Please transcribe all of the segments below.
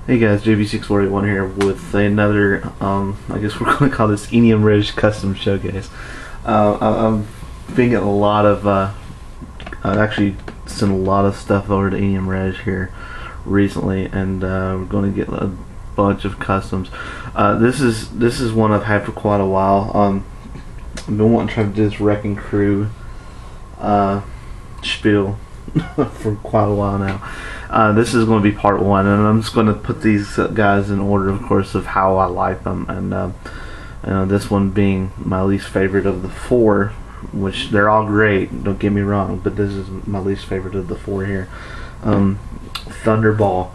Hey guys, JB641 here with another, I guess we're going to call this EniamRej custom showcase. I've been getting a lot of, I've actually sent a lot of stuff over to EniamRej here recently, and we're going to get a bunch of customs. This is one I've had for quite a while. I've been wanting to try to do this Wrecking Crew spiel for quite a while now. This is going to be part one, and I'm just going to put these guys in order, of course, of how I like them. And this one being my least favorite of the four, which they're all great, don't get me wrong, but this is my least favorite of the four here. Thunderball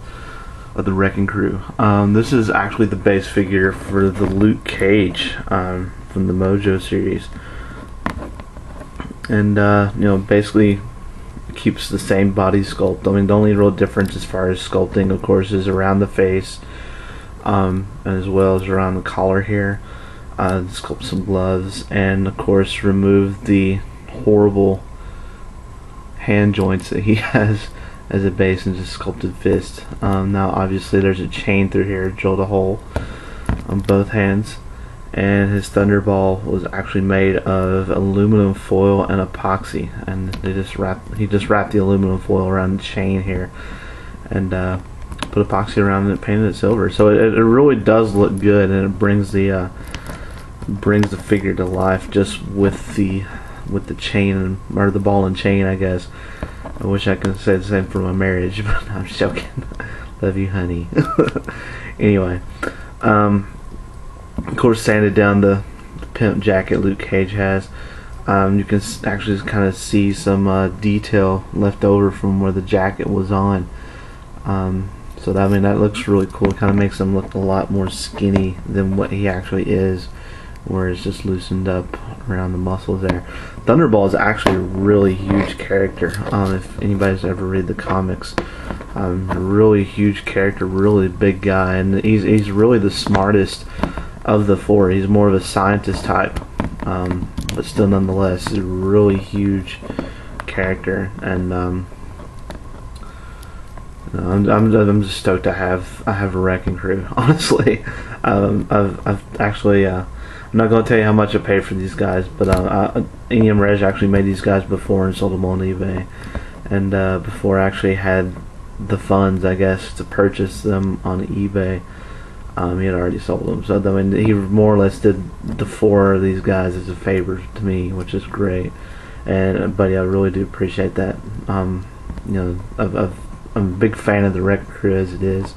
of the Wrecking Crew. This is actually the base figure for the Luke Cage from the Mojo series, and basically keeps the same body sculpt. I mean, the only real difference as far as sculpting, of course, is around the face, as well as around the collar here. Sculpt some gloves, and of course remove the horrible hand joints that he has as a base and just sculpted fist. Now obviously there's a chain through here, drilled a hole on both hands, and his Thunderball was actually made of aluminum foil and epoxy, and he just wrapped the aluminum foil around the chain here and put epoxy around it and painted it silver. So it really does look good, and it brings the figure to life just with the chain, or the ball and chain, I guess. I wish I could say the same for my marriage, but I'm just joking. Love you, honey. Anyway, of course, sanded down the pimp jacket Luke Cage has. You can actually kind of see some detail left over from where the jacket was on. So that, I mean, that looks really cool. It kind of makes him look a lot more skinny than what he actually is, where it's just loosened up around the muscles there. Thunderball is actually a really huge character. If anybody's ever read the comics, a really huge character, really big guy, and he's really the smartest of the four. He's more of a scientist type, but still nonetheless he's a really huge character, and I'm just stoked I have a Wrecking Crew. Honestly, I've actually I'm not going to tell you how much I paid for these guys, but EniamRej actually made these guys before and sold them on eBay, and before I actually had the funds, I guess, to purchase them on eBay, he had already sold them. So I mean, he more or less did the four of these guys as a favor to me, which is great. And buddy, I really do appreciate that. I'm a big fan of the Wrecking Crew as it is,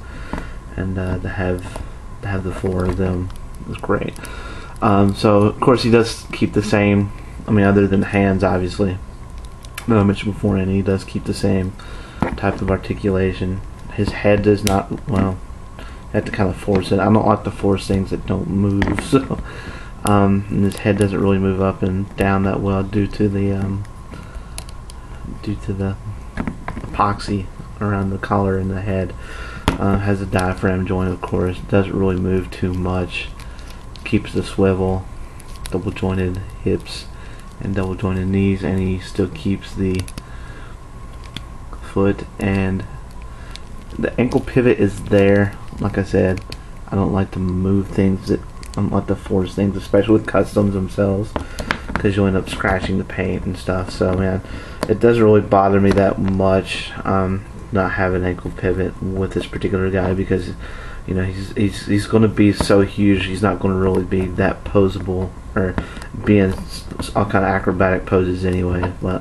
and to have the four of them is great. So of course he does keep the same, I mean, other than the hands obviously that I mentioned before, and he does keep the same type of articulation. His head does not, well, I have to kind of force it. I don't like to force things that don't move, so and his head doesn't really move up and down that well due to the epoxy around the collar and the head. Has a diaphragm joint, of course. Doesn't really move too much. Keeps the swivel, double jointed hips and double jointed knees, and he still keeps the foot, and the ankle pivot is there. Like I said, I don't like to move things, I don't like to force things, especially with customs themselves, because you'll end up scratching the paint and stuff. So man, it doesn't really bother me that much not having an ankle pivot with this particular guy, because you know he's going to be so huge, he's not going to really be that posable or being all kind of acrobatic poses anyway. But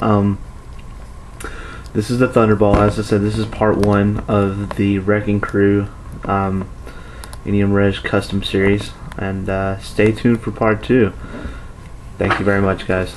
this is the Thunderball. As I said, this is part one of the Wrecking Crew EniamRej custom series, and stay tuned for part two. Thank you very much, guys.